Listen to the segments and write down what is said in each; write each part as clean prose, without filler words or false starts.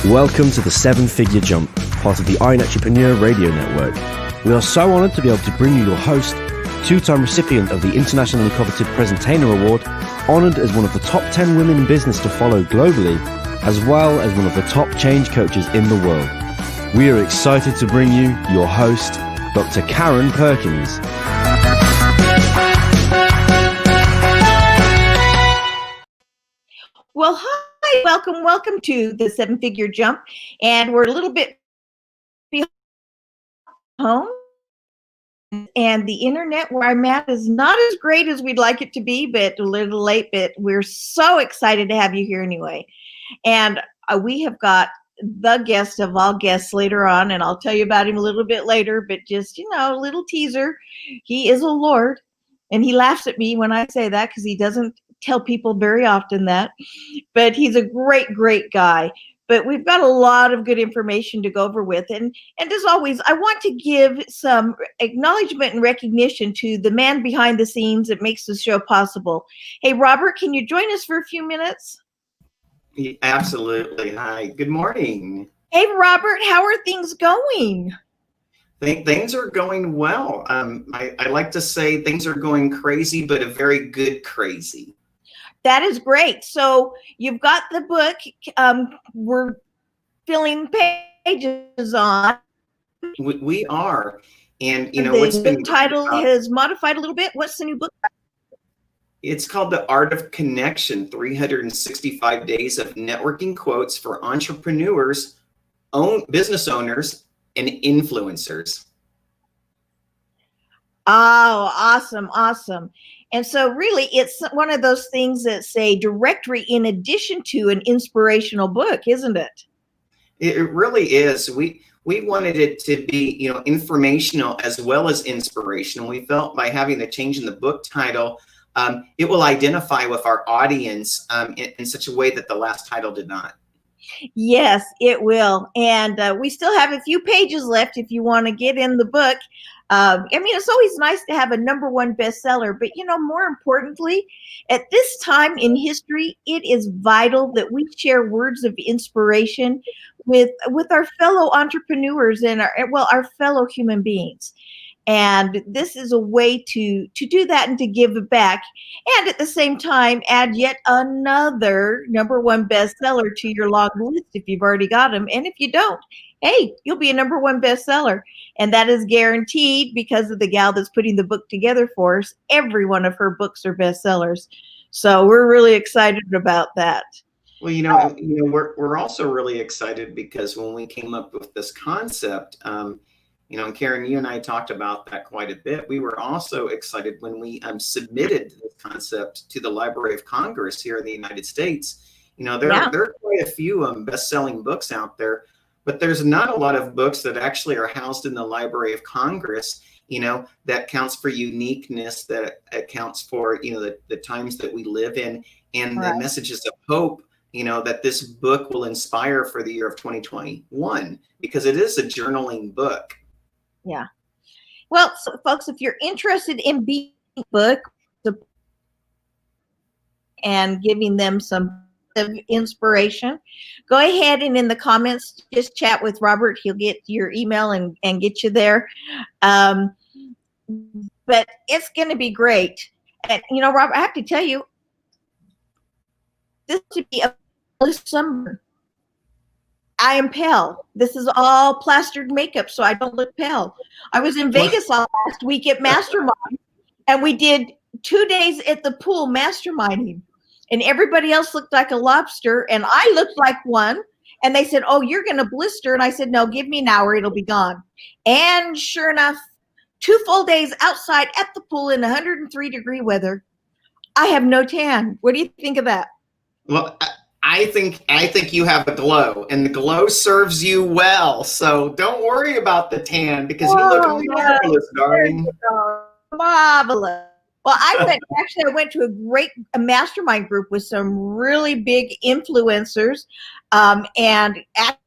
Welcome to the Seven Figure Jump, part of the Iron Entrepreneur Radio Network. We are so honored to be able to bring you your host, two-time recipient of the internationally coveted Presentainer Award, honored as one of the top 10 women in business to follow globally, as well as one of the top change coaches in the world. We are excited to bring you your host, Dr. Karen Perkins. Well, hi, welcome to the Seven Figure Jump, and we're a little bit behind home, and the internet where I'm at is not as great as we'd like it to be, but a little late, but we're so excited to have you here anyway. And we have got the guest of all guests later on, and I'll tell you about him a little bit later, but just, a little teaser. He is a Lord, and he laughs at me when I say that because he doesn't tell people very often that, but he's a great guy. But we've got a lot of good information to go over with. And as always, I want to give some acknowledgement and recognition to the man behind the scenes that makes the show possible. Hey, Robert, can you join us for a few minutes? Absolutely. Hi, good morning. Hey, Robert, how are things going? Things are going well. I like to say things are going crazy, but a very good crazy. That is great. So you've got the book. We're filling pages on. We are. And, what's the title has modified a little bit. What's the new book? It's called The Art of Connection, 365 Days of Networking Quotes for Entrepreneurs, Business Owners, and Influencers. Oh, awesome. And so really, it's one of those things that's a directory in addition to an inspirational book, isn't it? It really is. We wanted it to be, informational as well as inspirational. We felt by having the change in the book title, it will identify with our audience in such a way that the last title did not. Yes, it will. And we still have a few pages left if you want to get in the book. It's always nice to have a #1 bestseller, but more importantly, at this time in history, it is vital that we share words of inspiration with our fellow entrepreneurs and our fellow human beings. And this is a way to do that and to give it back. And at the same time, add yet another #1 bestseller to your long list if you've already got them. And if you don't, hey, you'll be a #1 bestseller. And that is guaranteed because of the gal that's putting the book together for us. Every one of her books are bestsellers. So we're really excited about that. Well, we're also really excited because when we came up with this concept, and Karen, you and I talked about that quite a bit. We were also excited when we submitted this concept to the Library of Congress here in the United States. There are quite a few best-selling books out there, but there's not a lot of books that actually are housed in the Library of Congress, that counts for uniqueness, that accounts for, the times that we live in, and the messages of hope, that this book will inspire for the year of 2021, because it is a journaling book. Yeah. Well, so folks, if you're interested in being a book and giving them some inspiration, go ahead and in the comments, just chat with Robert. He'll get your email and get you there. But it's going to be great. And, Robert, I have to tell you, this should be a summer. I am pale. This is all plastered makeup, so I don't look pale. I was in Vegas last week at Mastermind, and we did 2 days at the pool masterminding, and everybody else looked like a lobster, and I looked like one, and they said, "Oh, you're going to blister," and I said, "No, give me an hour. It'll be gone." And sure enough, 2 full days outside at the pool in 103-degree weather, I have no tan. What do you think of that? Well, I think you have a glow, and the glow serves you well. So don't worry about the tan because you look marvelous, darling. Marvelous. Well, I went to a mastermind group with some really big influencers, and asked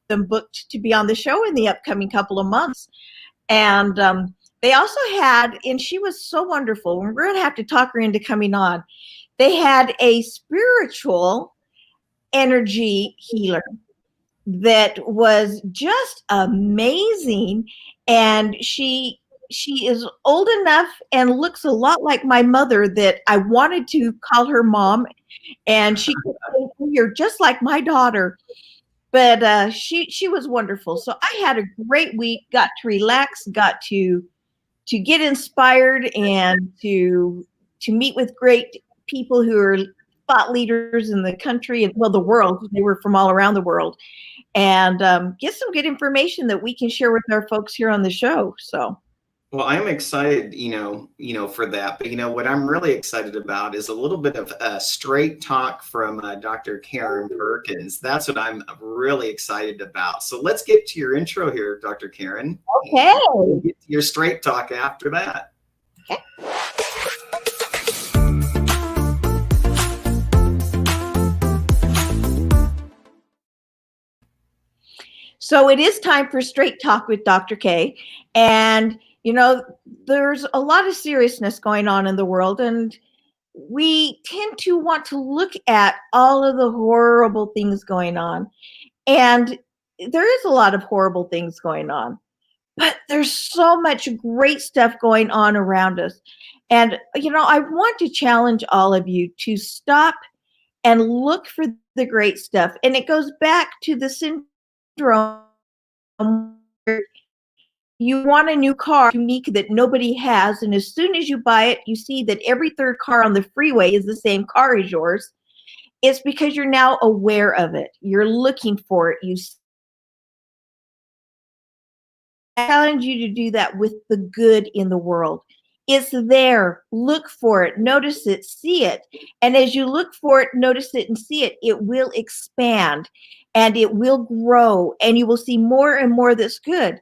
them booked to be on the show in the upcoming couple of months. And they also had, and she was so wonderful. We're going to have to talk her into coming on. They had a spiritual energy healer that was just amazing. And she is old enough and looks a lot like my mother that I wanted to call her mom. And she kept saying, "Oh, you're just like my daughter." But she was wonderful. So I had a great week, got to relax, got to get inspired, and to meet with great people who are thought leaders in the country and, well, the world. They were from all around the world, and get some good information that we can share with our folks here on the show. So, Well, I'm excited, for that. But what I'm really excited about is a little bit of straight talk from Dr. Karen Perkins. That's what I'm really excited about. So let's get to your intro here, Dr. Karen. okay. We'll get to your straight talk after that. Okay. So it is time for Straight Talk with Dr. K. And, there's a lot of seriousness going on in the world, and we tend to want to look at all of the horrible things going on. And there is a lot of horrible things going on, but there's so much great stuff going on around us. And, I want to challenge all of you to stop and look for the great stuff. And it goes back to the syndrome where you want a new car unique that nobody has, and as soon as you buy it, you see that every third car on the freeway is the same car as yours. It's because you're now aware of it. You're looking for it. I challenge you to do that with the good in the world. It's there. Look for it. Notice it. See it. And as you look for it, notice it, and see it, it will expand and it will grow, and you will see more and more that's good.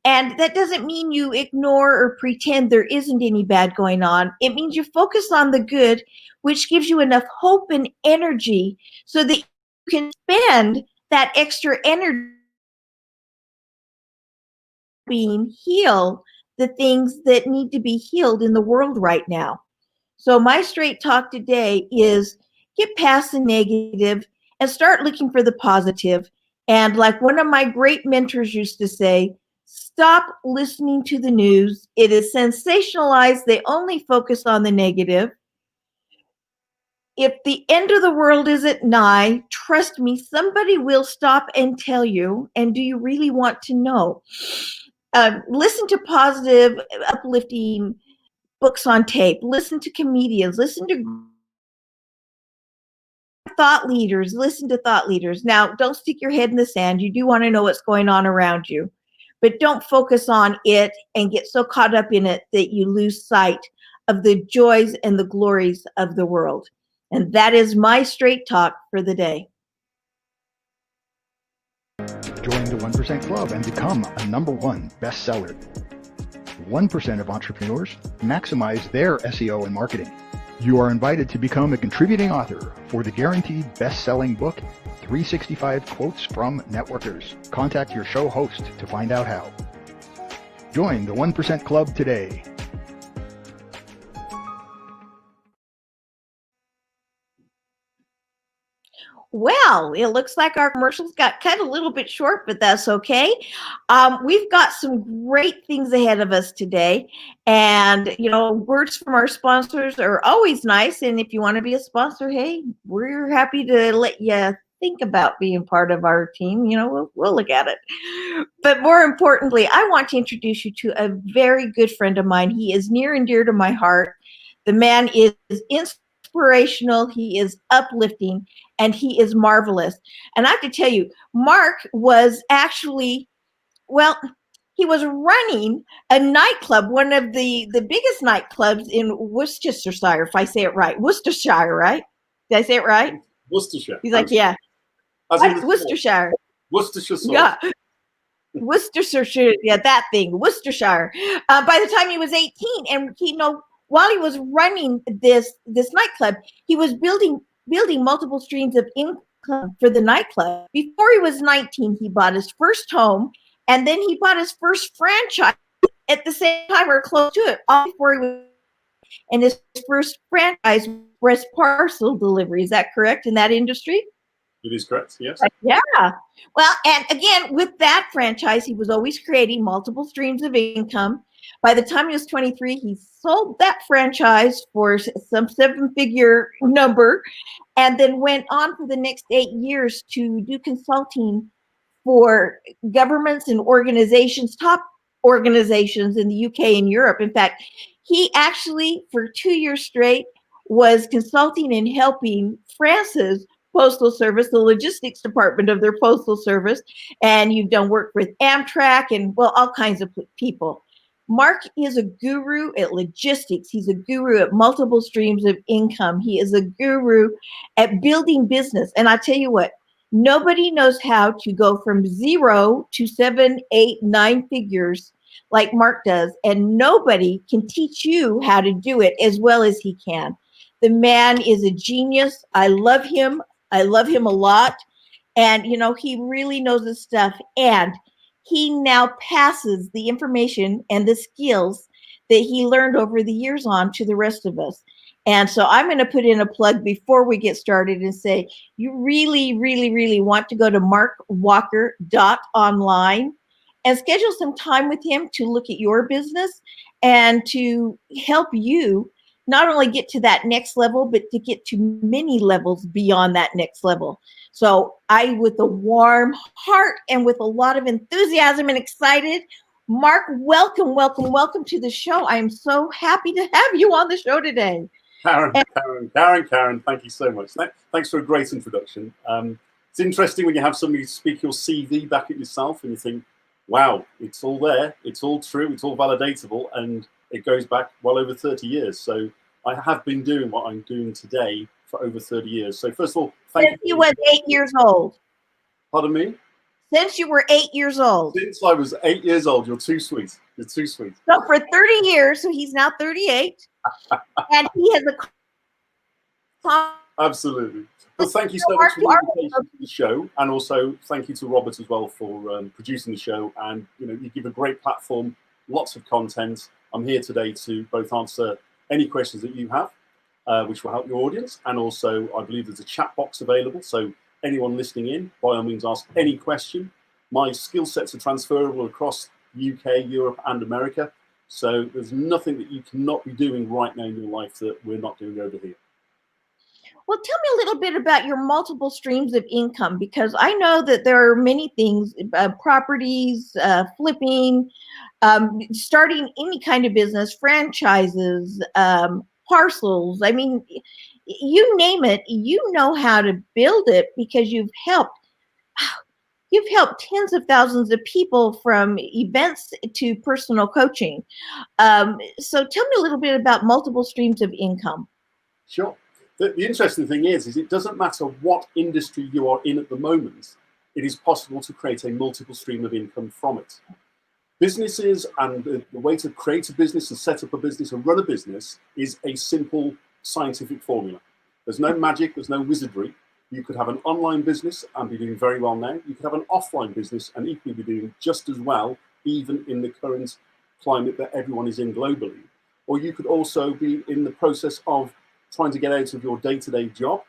And that doesn't mean you ignore or pretend there isn't any bad going on. It means you focus on the good, which gives you enough hope and energy so that you can spend that extra energy being heal the things that need to be healed in the world right now. So my straight talk today is get past the negative and start looking for the positive. And like one of my great mentors used to say, stop listening to the news. It is sensationalized. They only focus on the negative. If the end of the world isn't nigh, trust me, somebody will stop and tell you. And do you really want to know? Listen to positive, uplifting books on tape. Listen to comedians. Listen to thought leaders. Listen to thought leaders. Now, don't stick your head in the sand. You do want to know what's going on around you, but don't focus on it and get so caught up in it that you lose sight of the joys and the glories of the world. And that is my straight talk for the day. Join the 1% Club and become a #1 bestseller. 1% of entrepreneurs maximize their SEO and marketing. You are invited to become a contributing author for the guaranteed best-selling book, 365 Quotes from Networkers. Contact your show host to find out how. Join the 1% Club today. Well, it looks like our commercials got cut a little bit short, but that's okay. We've got some great things ahead of us today. And, words from our sponsors are always nice. And if you want to be a sponsor, hey, we're happy to let you think about being part of our team. We'll look at it. But more importantly, I want to introduce you to a very good friend of mine. He is near and dear to my heart. The man is inspirational. He is uplifting. And he is marvelous. And I have to tell you, Mark was actually, he was running a nightclub, one of the biggest nightclubs in Worcestershire, if I say it right. Worcestershire, right? Did I say it right? Worcestershire. He's like, yeah. Worcestershire. Worcestershire. Yeah. Worcestershire, yeah, that thing, Worcestershire. By the time he was 18, and while he was running this nightclub, he was building multiple streams of income for the nightclub. Before he was 19, he bought his first home, and then he bought his first franchise at the same time or close to it, all before he was. And his first franchise was parcel delivery. Is that correct in that industry? It is correct, yes. Yeah. Well, and again, with that franchise, he was always creating multiple streams of income. By the time he was 23, he sold that franchise for some seven-figure number and then went on for the next 8 years to do consulting for governments and organizations, top organizations in the UK and Europe. In fact, he actually, for 2 years straight, was consulting and helping France's Postal Service, the logistics department of their Postal Service. And you've done work with Amtrak and, well, all kinds of people. Mark is a guru at logistics. He's a guru at multiple streams of income. He is a guru at building business. And I tell you what, nobody knows how to go from 0 to 7, 8, 9 figures like Mark does. And nobody can teach you how to do it as well as he can. The man is a genius. I love him. I love him a lot. And, you know, he really knows his stuff. And he now passes the information and the skills that he learned over the years on to the rest of us. And so I'm going to put in a plug before we get started and say, you really, really, really want to go to markwalker.online and schedule some time with him to look at your business and to help you not only get to that next level, but to get to many levels beyond that next level. So I, with a warm heart and with a lot of enthusiasm and excited, Mark, welcome, welcome, welcome to the show. I am so happy to have you on the show today. Karen, thank you so much. Thanks for a great introduction. It's interesting when you have somebody speak your CV back at yourself and you think, wow, it's all there, it's all true, it's all validatable, and it goes back well over 30 years. So I have been doing what I'm doing today for over 30 years. So first of all, thank you. Since you were 8 years old. Pardon me? Since you were 8 years old. Since I was 8 years old. You're too sweet. You're too sweet. So for 30 years, so he's now 38, and he has a... Absolutely. Well, thank you so much for the invitation to the show, and also thank you to Robert as well for producing the show. And you know, you give a great platform, lots of content. I'm here today to both answer any questions that you have, which will help your audience, and also I believe there's a chat box available. So anyone listening in, by all means, ask any question. My skill sets are transferable across UK, Europe, and America. So there's nothing that you cannot be doing right now in your life that we're not doing over here. Well, tell me a little bit about your multiple streams of income, because I know that there are many things, properties, flipping, starting any kind of business, franchises, parcels. I mean, you name it, you know how to build it because you've helped tens of thousands of people from events to personal coaching. So tell me a little bit about multiple streams of income. Sure. The interesting thing is it doesn't matter what industry you are in at the moment, it is possible to create a multiple stream of income from it. Businesses and the way to create a business and set up a business and run a business is a simple scientific formula. There's no magic, there's no wizardry. You could have an online business and be doing very well now. You could have an offline business and equally be doing just as well, even in the current climate that everyone is in globally. Or you could also be in the process of trying to get out of your day-to-day job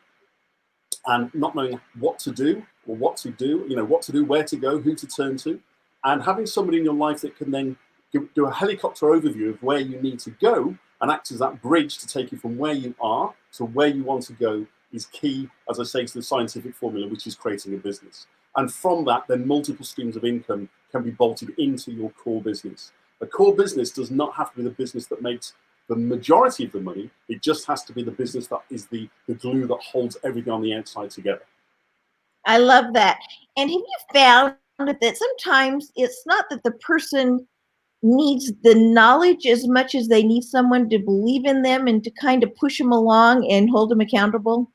and not knowing what to do or what to do, what to do, where to go, who to turn to, and having somebody in your life that can then do a helicopter overview of where you need to go and act as that bridge to take you from where you are to where you want to go is key, as I say, to the scientific formula, which is creating a business. And from that, then multiple streams of income can be bolted into your core business. A core business does not have to be the business that makes the majority of the money. It just has to be the business that is the glue that holds everything on the outside together. I love that. And have you found that sometimes it's not that the person needs the knowledge as much as they need someone to believe in them and to kind of push them along and hold them accountable?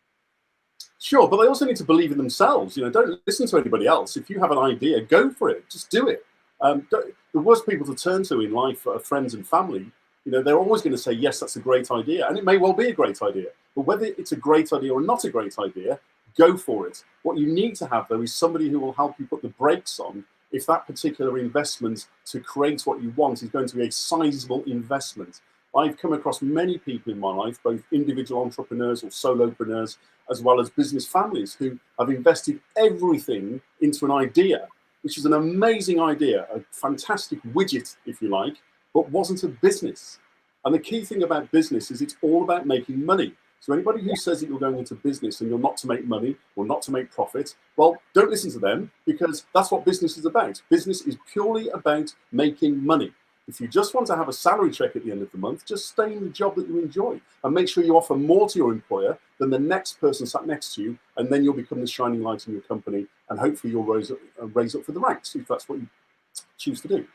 Sure, but they also need to believe in themselves. Don't listen to anybody else. If you have an idea, go for it. Just do it. The worst people to turn to in life are friends and family. They're always going to say, yes, that's a great idea. And it may well be a great idea. But whether it's a great idea or not a great idea, go for it. What you need to have, though, is somebody who will help you put the brakes on if that particular investment to create what you want is going to be a sizable investment. I've come across many people in my life, both individual entrepreneurs or solopreneurs, as well as business families who have invested everything into an idea, which is an amazing idea, a fantastic widget, if you like, but wasn't a business. And the key thing about business is it's all about making money. So anybody who says that you're going into business and you're not to make money or not to make profit, well, don't listen to them, because that's what business is about. Business is purely about making money. If you just want to have a salary check at the end of the month, just stay in the job that you enjoy and make sure you offer more to your employer than the next person sat next to you, and then you'll become the shining light in your company, and hopefully you'll raise up for the ranks if that's what you choose to do.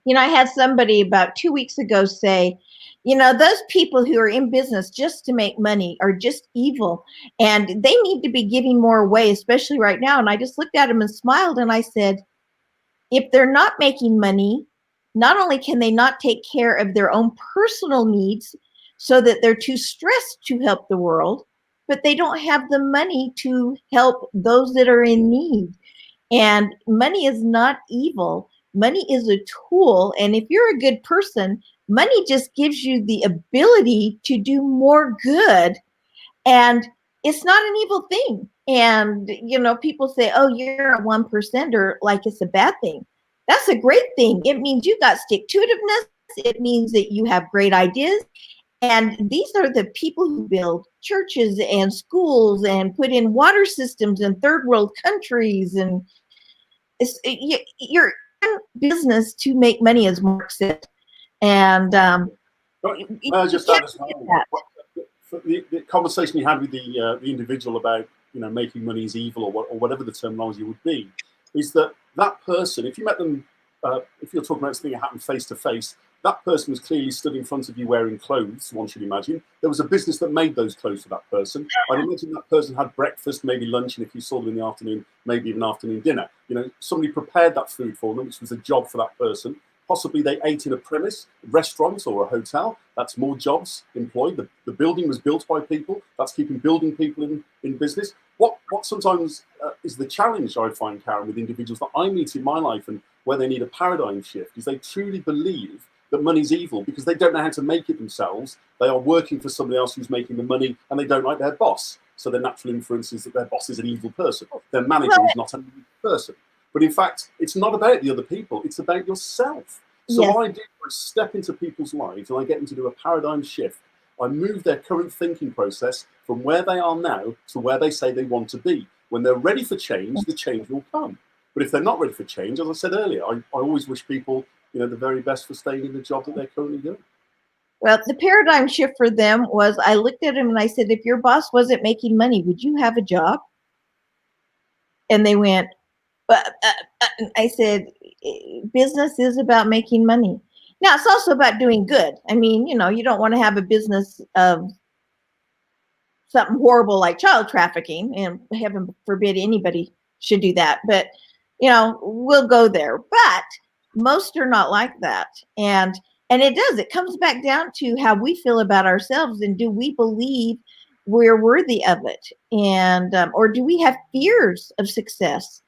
You know, I had somebody about 2 weeks ago say, you know, those people who are in business just to make money are just evil, and they need to be giving more away, especially right now. And I just looked at him and smiled, and I said, if they're not making money, not only can they not take care of their own personal needs so that they're too stressed to help the world, but they don't have the money to help those that are in need. And money is not evil. Money is a tool. And if you're a good person, money just gives you the ability to do more good. And it's not an evil thing. And, you know, people say, oh, you're a 1%er, like it's a bad thing. That's a great thing. It means you got stick-to-itiveness. It means that you have great ideas. And these are the people who build churches and schools and put in water systems in third world countries. And you're in business to make money, as Mark said. And just add as well, the conversation you had with the individual about, you know, making money is evil, or whatever the terminology would be, is that person, if you met them, if you're talking about something that happened face to face, that person was clearly stood in front of you wearing clothes, one should imagine. There was a business that made those clothes for that person. I'd imagine that person had breakfast, maybe lunch, and if you saw them in the afternoon, maybe even afternoon dinner. You know, somebody prepared that food for them, which was a job for that person. Possibly they ate in a premise, restaurant or a hotel. That's more jobs employed. The building was built by people. That's keeping building people in business. What sometimes is the challenge I find, Karen, with individuals that I meet in my life and where they need a paradigm shift, is they truly believe that money's evil because they don't know how to make it themselves. They are working for somebody else who's making the money, and they don't like their boss. So their natural inference is that their boss is an evil person. Their manager is not an evil person. But in fact, it's not about the other people. It's about yourself. So Yes. what I do is step into people's lives and I get them to do a paradigm shift. I move their current thinking process from where they are now to where they say they want to be. When they're ready for change, the change will come. But if they're not ready for change, as I said earlier, I always wish people, you know, the very best for staying in the job that they're currently doing. Well, the paradigm shift for them was, I looked at him and I said, if your boss wasn't making money, would you have a job? And they went, I said, business is about making money. Now, it's also about doing good. I mean, you know, you don't want to have a business of something horrible like child trafficking, and heaven forbid anybody should do that. But, you know, we'll go there. But most are not like that. And it does. It comes back down to how we feel about ourselves, and do we believe we're worthy of it? And or do we have fears of success?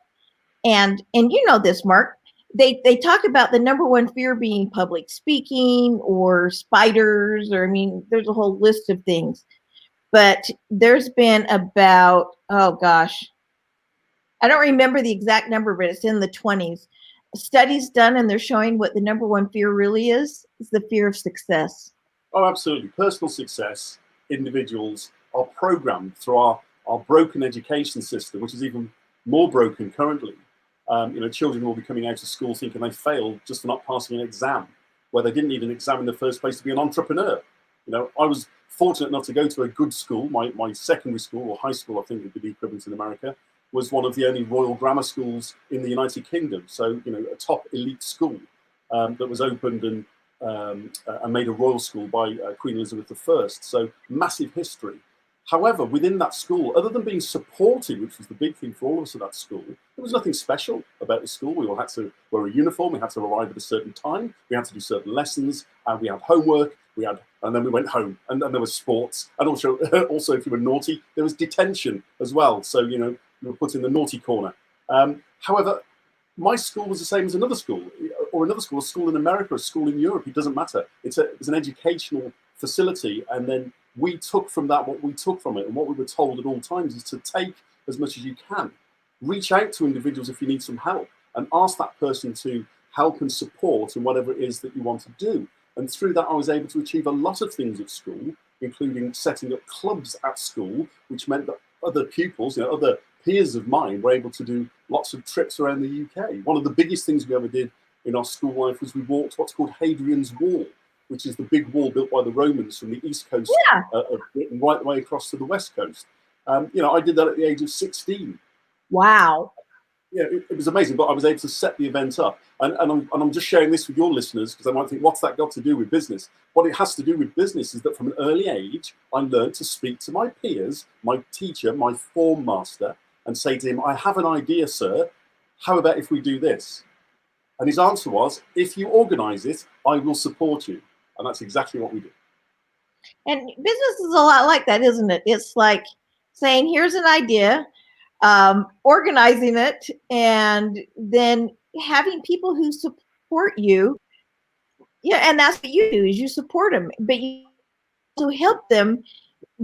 And you know this, Mark, they talk about the number one fear being public speaking or spiders, or I mean, there's a whole list of things. But there's been about, oh gosh, I don't remember the exact number, but it's in the 20s. Studies done, and they're showing what the number one fear really is the fear of success. Oh, absolutely. Personal success, individuals are programmed through our broken education system, which is even more broken currently. You know, children will be coming out of school thinking they failed just for not passing an exam, where they didn't need an exam in the first place to be an entrepreneur. You know, I was fortunate enough to go to a good school. My secondary school, or high school, I think would be the equivalent in America, was one of the only royal grammar schools in the United Kingdom. So, you know, a top elite school that was opened and made a royal school by Queen Elizabeth I. So massive history. However, within that school, other than being supported, which was the big thing for all of us at that school, there was nothing special about the school. We all had to wear a uniform. We had to arrive at a certain time. We had to do certain lessons. We had homework. And then we went home. And then there was sports. And also, if you were naughty, there was detention as well. So, you know, you were put in the naughty corner. However, my school was the same as another school. or another school, a school in America, a school in Europe, it doesn't matter. It's an educational facility, and then we took from that what we took from it, and what we were told at all times is to take as much as you can. Reach out to individuals if you need some help, and ask that person to help and support in whatever it is that you want to do. And through that, I was able to achieve a lot of things at school, including setting up clubs at school, which meant that other pupils, other peers of mine were able to do lots of trips around the UK. One of the biggest things we ever did in our school life was we walked what's called Hadrian's Wall, which is the big wall built by the Romans from the east coast of Britain right the way across to the west coast. I did that at the age of 16. Wow. Yeah, it was amazing, but I was able to set the event up. And I'm just sharing this with your listeners because I might think, what's that got to do with business? What it has to do with business is that from an early age, I learned to speak to my peers, my teacher, my form master, and say to him, I have an idea, sir. How about if we do this? And his answer was, if you organize it, I will support you. And that's exactly what we did. And business is a lot like that, isn't it? It's like saying, here's an idea, organizing it, and then having people who support you. Yeah, and that's what you do, is you support them, but you also help them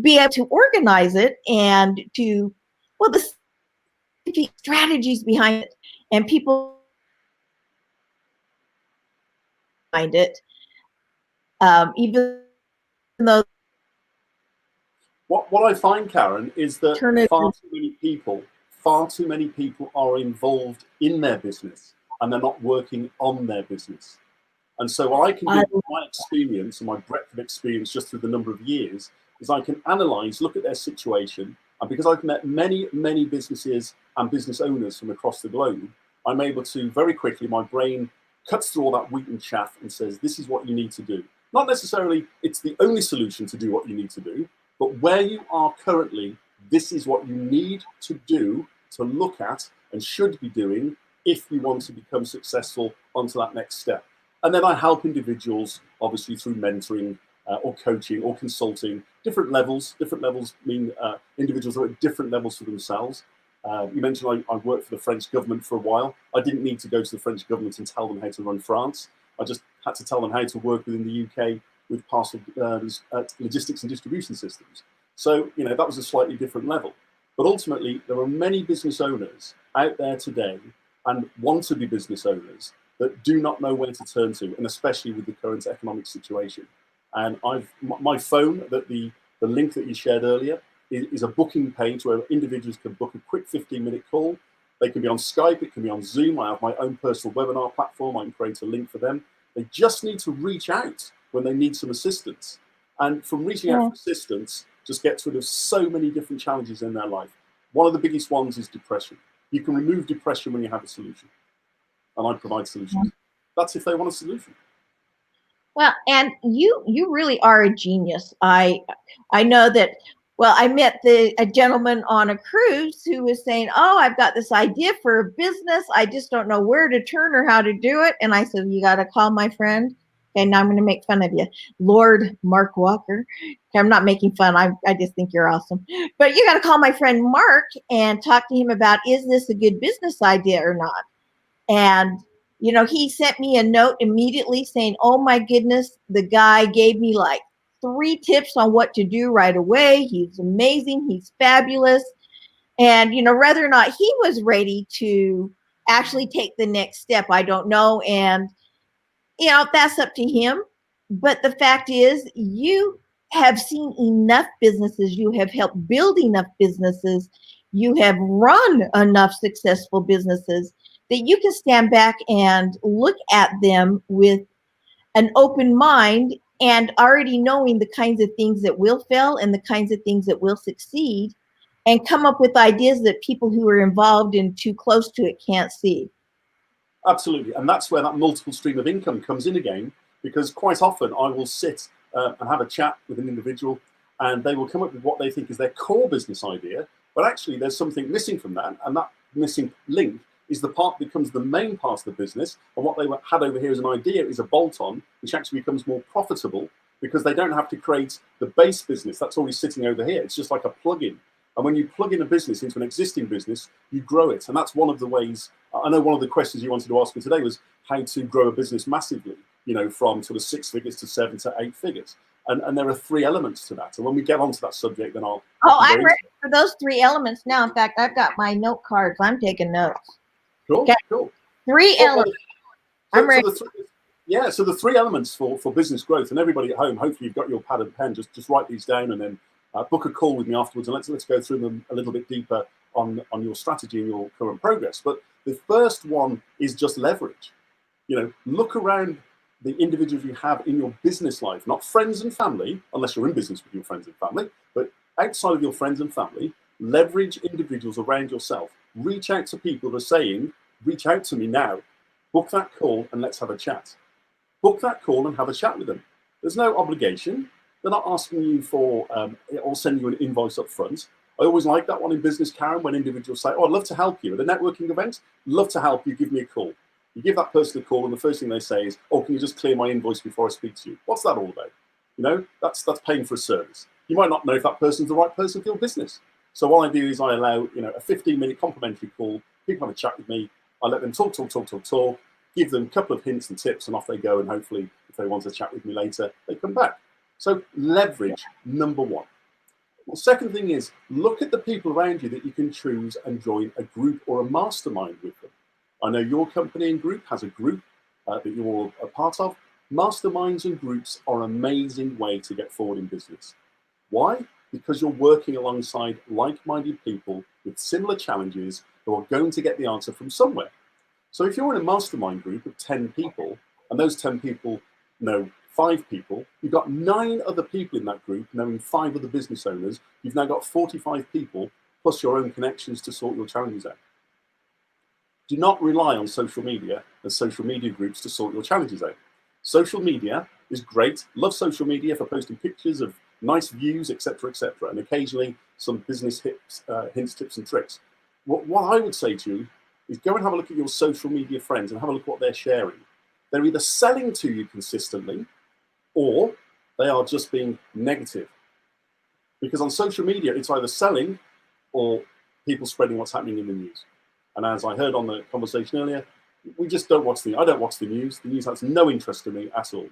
be able to organize it and to, well, the strategies behind it, and people behind it, even though what I find, Karen, is that far too many people are involved in their business and they're not working on their business. And so what I can do with my experience and my breadth of experience just through the number of years is I can analyze, look at their situation, and because I've met many, many businesses and business owners from across the globe, I'm able to very quickly, my brain cuts through all that wheat and chaff and says, this is what you need to do. Not necessarily it's the only solution to do what you need to do, but where you are currently, this is what you need to do, to look at, and should be doing if you want to become successful onto that next step. And then I help individuals, obviously through mentoring or coaching or consulting, different levels. Different levels mean individuals are at different levels for themselves. You mentioned I worked for the French government for a while. I didn't need to go to the French government and tell them how to run France. I just had to tell them how to work within the UK with parcel logistics and distribution systems. So, that was a slightly different level. But ultimately, there are many business owners out there today and want to be business owners that do not know where to turn to, and especially with the current economic situation. And my phone, the link that you shared earlier, is a booking page where individuals can book a quick 15-minute call. They can be on Skype, it can be on Zoom. I have my own personal webinar platform. I can create a link for them. They just need to reach out when they need some assistance. And from reaching out for assistance, just gets rid of so many different challenges in their life. One of the biggest ones is depression. You can remove depression when you have a solution. And I provide solutions. That's if they want a solution. Well, and you really are a genius. I know that. Well, I met a gentleman on a cruise who was saying, "Oh, I've got this idea for a business. I just don't know where to turn or how to do it." And I said, "You got to call my friend." Okay, now I'm going to make fun of you, Lord Mark Walker. Okay, I'm not making fun. I just think you're awesome. But you got to call my friend Mark and talk to him about, is this a good business idea or not? And he sent me a note immediately saying, "Oh my goodness, the guy gave me like 3 tips on what to do right away. He's amazing. He's fabulous." And, whether or not he was ready to actually take the next step, I don't know. And, that's up to him. But the fact is, you have seen enough businesses. You have helped build enough businesses. You have run enough successful businesses that you can stand back and look at them with an open mind, and already knowing the kinds of things that will fail and the kinds of things that will succeed, and come up with ideas that people who are involved and too close to it can't see. Absolutely. And that's where that multiple stream of income comes in again, because quite often I will sit and have a chat with an individual and they will come up with what they think is their core business idea, but actually there's something missing from that, and that missing link is the part that becomes the main part of the business. And what they had over here as an idea is a bolt-on, which actually becomes more profitable because they don't have to create the base business that's already sitting over here. It's just like a plug-in. And when you plug in a business into an existing business, you grow it. And that's one of the ways I know one of the questions you wanted to ask me today was how to grow a business massively, from sort of 6 figures to 7 to 8 figures. And there are 3 elements to that. And when we get onto that subject, then I'm ready for those 3 elements now. In fact, I've got my note cards. I'm taking notes. Cool, okay. cool. 3 elements. I'm ready. So the 3 elements for business growth, and everybody at home, hopefully you've got your pad and pen, just write these down and then book a call with me afterwards, and let's go through them a little bit deeper on your strategy and your current progress. But the first one is just leverage. Look around the individuals you have in your business life, not friends and family, unless you're in business with your friends and family, but outside of your friends and family, leverage individuals around yourself. Reach out to people who are saying, reach out to me now, book that call and let's have a chat. Book that call and have a chat with them. There's no obligation. They're not asking you for, or sending you an invoice up front. I always like that one in business, Karen, when individuals say, I'd love to help you at a networking event. Love to help you, give me a call. You give that person a call and the first thing they say is, can you just clear my invoice before I speak to you? What's that all about? That's paying for a service. You might not know if that person's the right person for your business. So what I do is I allow, a 15-minute complimentary call. People have a chat with me. I let them talk, give them a couple of hints and tips, and off they go. And hopefully, if they want to chat with me later, they come back. So leverage, number 1. The second thing is look at the people around you that you can choose and join a group or a mastermind with them. I know your company and group has a group that you're all a part of. Masterminds and groups are an amazing way to get forward in business. Why? Because you're working alongside like-minded people with similar challenges who are going to get the answer from somewhere. So if you're in a mastermind group of 10 people, and those 10 people know 5 people, you've got 9 other people in that group knowing 5 other business owners. You've now got 45 people plus your own connections to sort your challenges out. Do not rely on social media and social media groups to sort your challenges out. Social media is great. Love social media for posting pictures of nice views, etc., and occasionally some business hints, tips, and tricks. What I would say to you is go and have a look at your social media friends and have a look at what they're sharing. They're either selling to you consistently or they are just being negative. Because on social media, it's either selling or people spreading what's happening in the news. And as I heard on the conversation earlier, we just don't watch I don't watch the news. The news has no interest to me at all.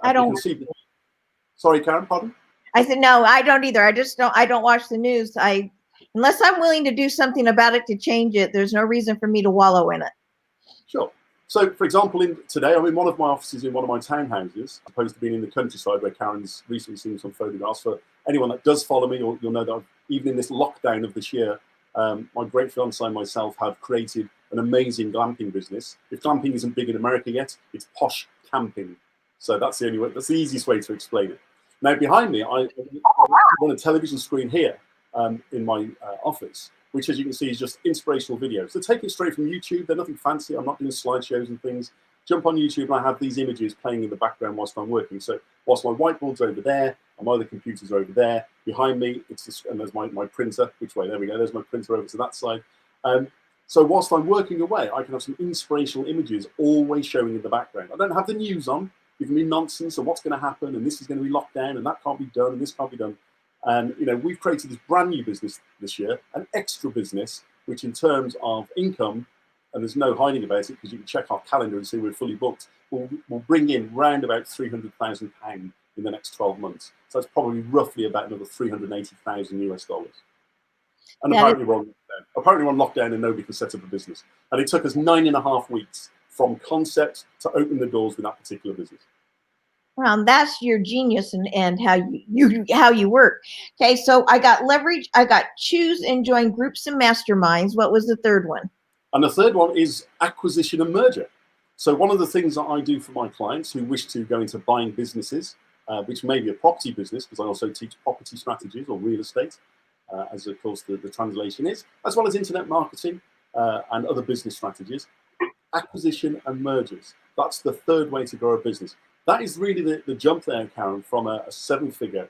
I don't. Sorry, Karen, pardon? I said, no, I don't either. I don't watch the news. Unless I'm willing to do something about it to change it, there's no reason for me to wallow in it. Sure. So, for example, today I'm in one of my offices in one of my townhouses, opposed to being in the countryside where Karen's recently seen some photographs. For anyone that does follow me, you'll know that even in this lockdown of this year, my great fiancé and myself have created an amazing glamping business. If glamping isn't big in America yet, it's posh camping. So that's the only way. That's the easiest way to explain it. Now, behind me, I run a television screen here in my office, which, as you can see, is just inspirational videos. They're taken straight from YouTube. They're nothing fancy. I'm not doing slideshows and things. Jump on YouTube and I have these images playing in the background whilst I'm working. So whilst my whiteboard's over there and my other computers are over there, behind me, and there's my printer. Which way? There we go. There's my printer over to that side. So whilst I'm working away, I can have some inspirational images always showing in the background. I don't have the news on, giving me nonsense of what's going to happen and this is going to be locked down and that can't be done and this can't be done. And we've created this brand new business this year, an extra business, which in terms of income, and there's no hiding about it because you can check our calendar and see we're fully booked, will bring in round about £300,000 in the next 12 months. So that's probably roughly about another $380,000 US. And apparently we're on lockdown and nobody can set up a business. And it took us 9.5 weeks from concept to open the doors with that particular business. Well, that's your genius and how you work. Okay, so I got leverage, I got choose and join groups and masterminds. What was the third one? And the third one is acquisition and merger. So one of the things that I do for my clients who wish to go into buying businesses, which may be a property business, because I also teach property strategies or real estate, as of course the translation is, as well as internet marketing and other business strategies, acquisition and mergers. That's the third way to grow a business. That is really the jump there, Karen, from a 7-figure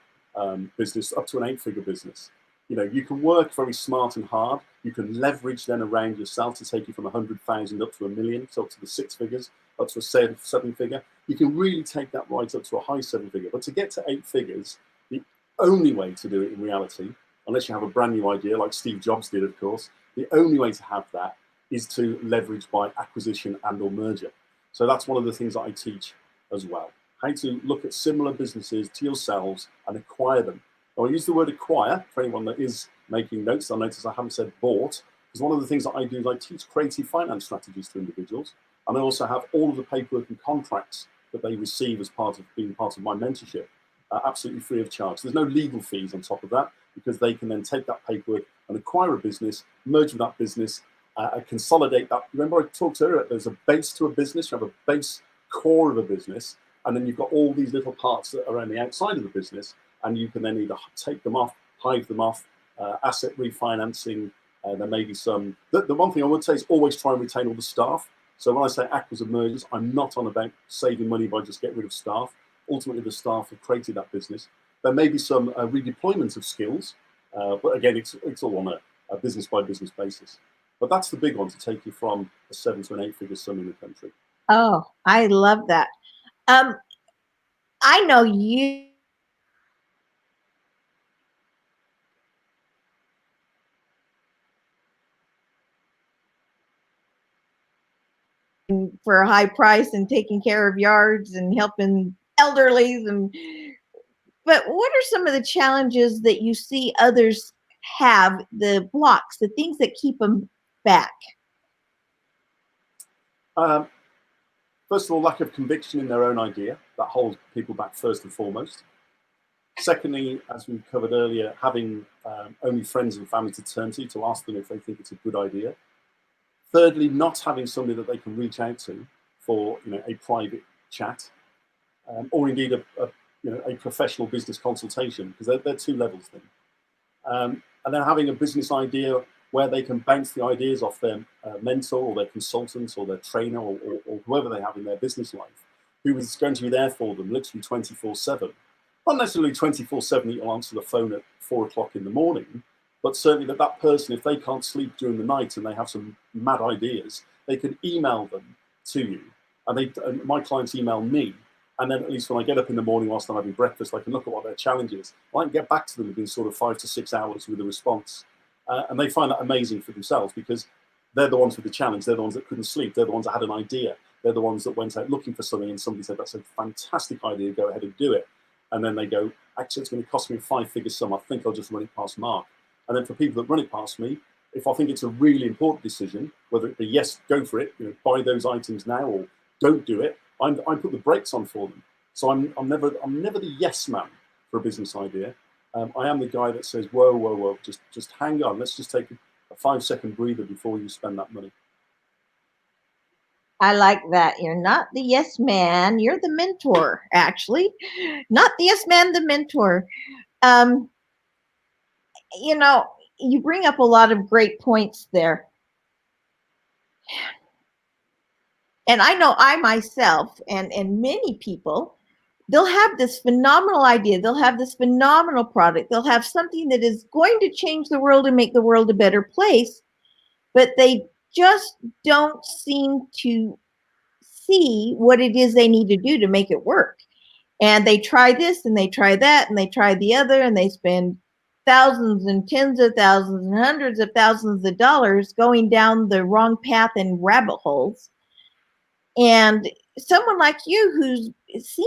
business up to an 8-figure business. You can work very smart and hard. You can leverage then around yourself to take you from 100,000 up to 1 million, so up to the 6 figures, up to a 7-figure. You can really take that right up to a high 7-figure. But to get to 8 figures, the only way to do it in reality, unless you have a brand new idea like Steve Jobs did, of course, the only way to have that is to leverage by acquisition and or merger. So that's one of the things that I teach as well. How to look at similar businesses to yourselves and acquire them. Now, I use the word acquire for anyone that is making notes. I'll notice I haven't said bought, because one of the things that I do is I teach creative finance strategies to individuals. And I also have all of the paperwork and contracts that they receive as part of being part of my mentorship, absolutely free of charge. There's no legal fees on top of that, because they can then take that paperwork and acquire a business, merge with that business, consolidate that. Remember I talked earlier, there's a base to a business, you have a base core of a business, and then you've got all these little parts that are on the outside of the business, and you can then either take them off, hive them off, asset refinancing. There may be some, the one thing I would say is always try and retain all the staff. So when I say acquisitions and mergers, I'm not on about saving money by just getting rid of staff. Ultimately, the staff have created that business. There may be some redeployment of skills, but again, it's all on a business by business basis. But that's the big one to take you from a 7 to an 8 figure sum in the country. Oh, I love that. I know you for a high price and taking care of yards and helping elderlies, but what are some of the challenges that you see others have, the blocks, the things that keep them back? First of all, lack of conviction in their own idea. That holds people back first and foremost. Secondly, as we covered earlier, having only friends and family to turn to ask them if they think it's a good idea. Thirdly, not having somebody that they can reach out to for a private chat, or indeed a professional business consultation, because they're two levels then. And then having a business idea where they can bounce the ideas off their mentor or their consultant or their trainer or whoever they have in their business life, who is going to be there for them literally 24/7. Not necessarily 24/7 that you'll answer the phone at 4 o'clock in the morning, but certainly that person, if they can't sleep during the night and they have some mad ideas, they can email them to you. And my clients email me. And then at least when I get up in the morning whilst I'm having breakfast, I can look at what their challenge is. I can get back to them within sort of 5 to 6 hours with a response. And they find that amazing for themselves, because they're the ones with the challenge. They're the ones that couldn't sleep. They're the ones that had an idea. They're the ones that went out looking for something and somebody said, that's a fantastic idea, go ahead and do it. And then they go, actually, it's going to cost me a 5-figure sum. I think I'll just run it past Mark. And then for people that run it past me, if I think it's a really important decision, whether it be yes, go for it, buy those items now, or don't do it, I put the brakes on for them. So I'm never the yes man for a business idea. I am the guy that says, whoa, just hang on. Let's just take a 5-second breather before you spend that money. I like that. You're not the yes man. You're the mentor, actually. Not the yes man, the mentor. You bring up a lot of great points there. And I know I myself and many people, they'll have this phenomenal idea. They'll have this phenomenal product. They'll have something that is going to change the world and make the world a better place, but they just don't seem to see what it is they need to do to make it work. And they try this and they try that and they try the other, and they spend thousands and tens of thousands and hundreds of thousands of dollars going down the wrong path and rabbit holes. And someone like you who's seen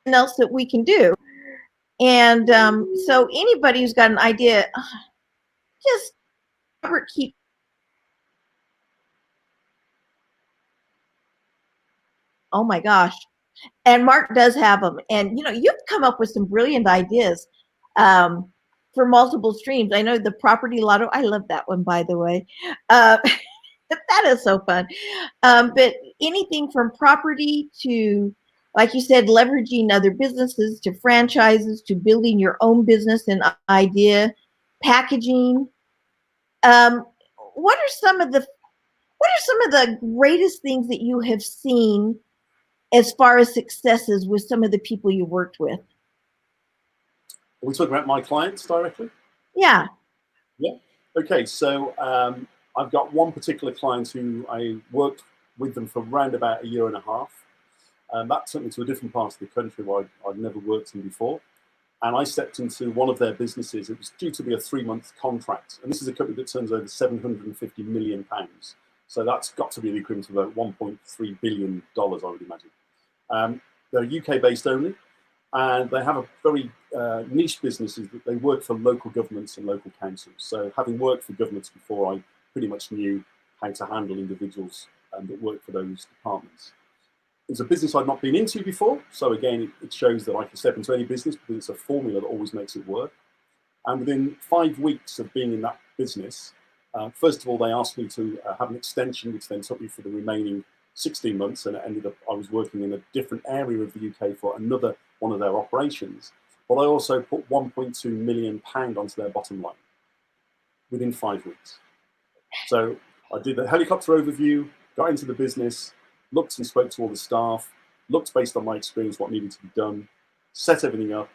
else that we can do. And so anybody who's got an idea, just Robert keep. Oh my gosh. And Mark does have them. And, you've come up with some brilliant ideas for multiple streams. I know the property lotto. I love that one, by the way. That is so fun. But anything from property to, like you said, leveraging other businesses, to franchises, to building your own business and idea, packaging. What are some of the greatest things that you have seen as far as successes with some of the people you worked with? Are we talking about my clients directly? Yeah. Yeah. Okay. So I've got one particular client who I worked with them for around about 1.5 years. That took me to a different part of the country where I'd never worked in before. And I stepped into one of their businesses. It was due to be a 3-month contract. And this is a company that turns over £750 million. So that's got to be the equivalent of about $1.3 billion, I would imagine. They're UK-based only, and they have a very niche businesses that they work for local governments and local councils. So having worked for governments before, I pretty much knew how to handle individuals that work for those departments. It's a business I'd not been into before. So again, it shows that I can step into any business because it's a formula that always makes it work. And within 5 weeks of being in that business, first of all, they asked me to have an extension, which then took me for the remaining 16 months. And it ended up, I was working in a different area of the UK for another one of their operations. But I also put £1.2 million onto their bottom line within 5 weeks. So I did the helicopter overview, got into the business, looked and spoke to all the staff, looked based on my experience what needed to be done, set everything up.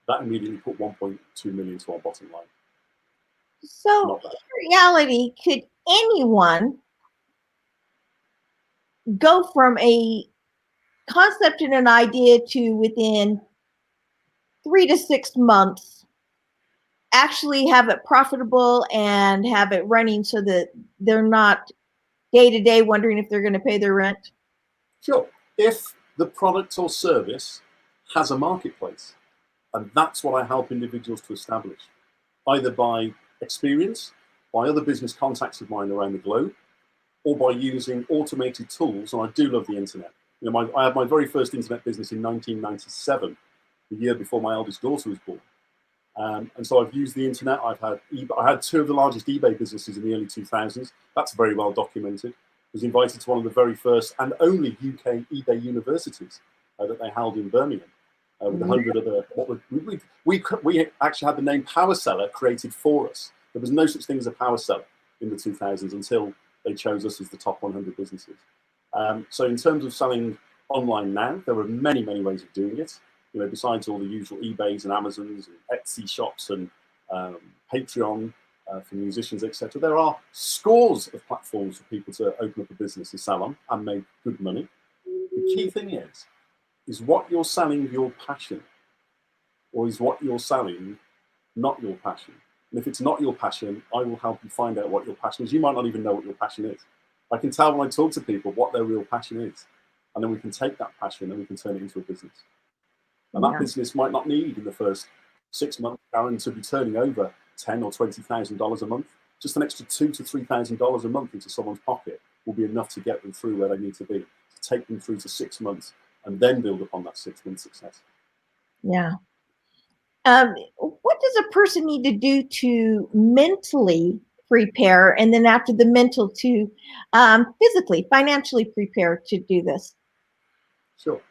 That immediately put 1.2 million to our bottom line. So in reality, could anyone go from a concept and an idea to within 3 to 6 months actually have it profitable and have it running so that they're not day to day wondering if they're going to pay their rent? Sure. If the product or service has a marketplace, and that's what I help individuals to establish, either by experience, by other business contacts of mine around the globe, or by using automated tools. And I do love the internet. You know, I had my very first internet business in 1997, the year before my eldest daughter was born. And so I've used the internet. I had 2 of the largest eBay businesses in the early 2000s. That's very well documented. I was invited to one of the very first and only UK eBay universities that they held in Birmingham. With 100 other, we actually had the name Power Seller created for us. There was no such thing as a Power Seller in the 2000s until they chose us as the top 100 businesses. So in terms of selling online now, there are many, many ways of doing it. You know, besides all the usual eBays and Amazons and Etsy shops and Patreon for musicians, etc. There are scores of platforms for people to open up a business and sell on and make good money. The key thing is what you're selling your passion, or is what you're selling not your passion? And if it's not your passion, I will help you find out what your passion is. You might not even know what your passion is. I can tell when I talk to people what their real passion is. And then we can take that passion and we can turn it into a business. And that business might not need in the first 6 months, Aaron, to be turning over $10,000 or $20,000 a month. Just an extra $2,000 to $3,000 a month into someone's pocket will be enough to get them through where they need to be, to take them through to 6 months and then build upon that 6-month success. Yeah. What does a person need to do to mentally prepare, and then after the mental to physically, financially prepare to do this? Sure.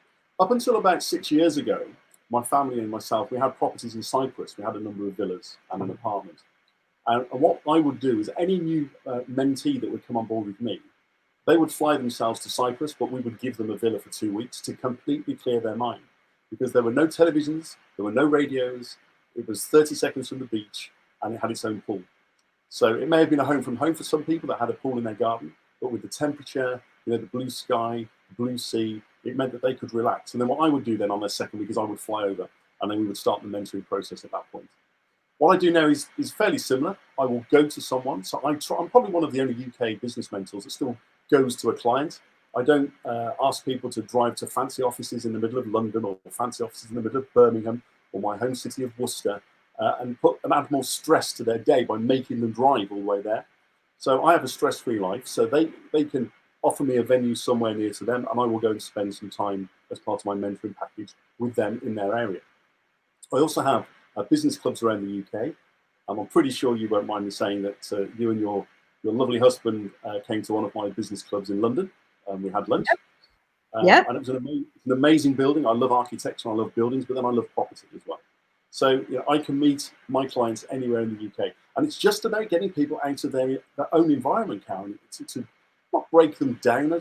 Up until about 6 years ago, my family and myself, we had properties in Cyprus. We had a number of villas and an apartment. And what I would do is any new mentee that would come on board with me, they would fly themselves to Cyprus, but we would give them a villa for 2 weeks to completely clear their mind. Because there were no televisions, there were no radios, it was 30 seconds from the beach, and it had its own pool. So it may have been a home from home for some people that had a pool in their garden, but with the temperature, you know, the blue sky, the blue sea, it meant that they could relax. And then what I would do then on their second week is I would fly over, and then we would start the mentoring process at that point. What I do now is fairly similar. I will go to someone. So I'm probably one of the only UK business mentors that still goes to a client. I don't ask people to drive to fancy offices in the middle of London or fancy offices in the middle of Birmingham or my home city of Worcester and add more stress to their day by making them drive all the way there. So I have a stress-free life. So they can offer me a venue somewhere near to them, and I will go and spend some time as part of my mentoring package with them in their area. I also have business clubs around the UK. I'm pretty sure you won't mind me saying that you and your lovely husband came to one of my business clubs in London. We had lunch. Yep. And it was an amazing building. I love architecture, I love buildings, but then I love property as well. So you know, I can meet my clients anywhere in the UK. And it's just about getting people out of their own environment, Karen, to not break them down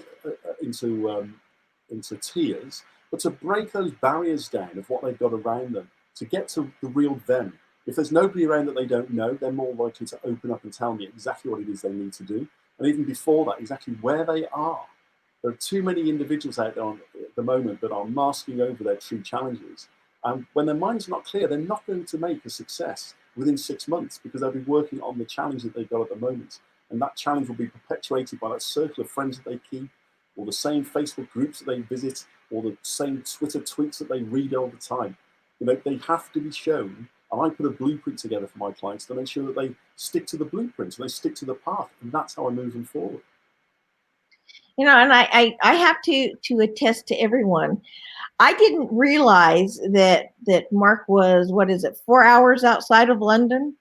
into tiers, but to break those barriers down of what they've got around them, to get to the real them. If there's nobody around that they don't know, they're more likely to open up and tell me exactly what it is they need to do. And even before that, exactly where they are. There are too many individuals out there at the moment that are masking over their true challenges. And when their mind's not clear, they're not going to make a success within 6 months because they'll be working on the challenge that they've got at the moment. And that challenge will be perpetuated by that circle of friends that they keep, or the same Facebook groups that they visit, or the same Twitter tweets that they read all the time. You know, they have to be shown, and I put a blueprint together for my clients to make sure that they stick to the blueprint, and they stick to the path, and that's how I move them forward. You know, and I have to attest to everyone. I didn't realize that Mark was, 4 hours outside of London,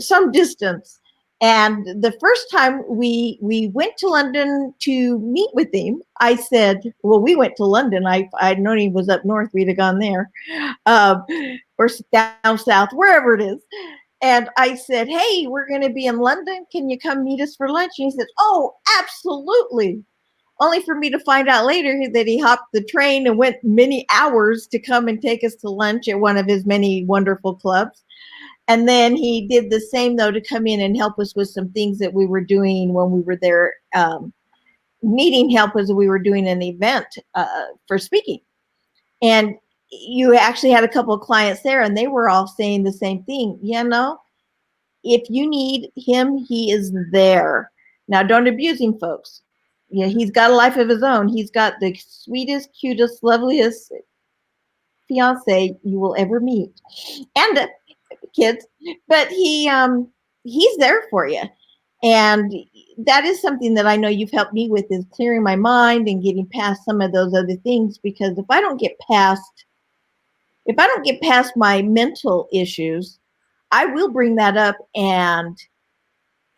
some distance. And the first time we went to London to meet with him, I said, well, we went to London. I'd known he was up north. We'd have gone there, or down south, wherever it is. And I said, hey, we're going to be in London. Can you come meet us for lunch? And he said, oh, absolutely. Only for me to find out later that he hopped the train and went many hours to come and take us to lunch at one of his many wonderful clubs. And then he did the same, though, to come in and help us with some things that we were doing when we were there, needing help as we were doing an event for speaking. And you actually had a couple of clients there, and they were all saying the same thing. You know, if you need him, he is there. Now, don't abuse him, folks. Yeah, he's got a life of his own. He's got the sweetest, cutest, loveliest fiance you will ever meet, and kids. But he's there for you, and that is something that I know you've helped me with, is clearing my mind and getting past some of those other things. Because if I don't get past my mental issues, I will bring that up and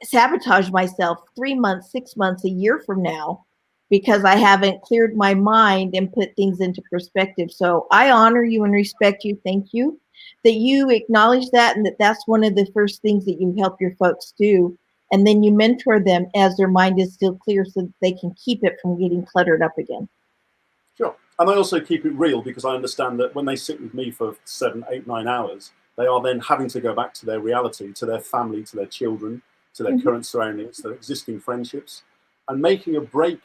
sabotage myself 3 months, 6 months, a year from now, because I haven't cleared my mind and put things into perspective. So I honor you and respect you. Thank you that you acknowledge that, and that's one of the first things that you help your folks do. And then you mentor them as their mind is still clear, so that they can keep it from getting cluttered up again. Sure. And I also keep it real, because I understand that when they sit with me for 7, 8, 9 hours, they are then having to go back to their reality, to their family, to their children, to their current surroundings, their existing friendships, and making a break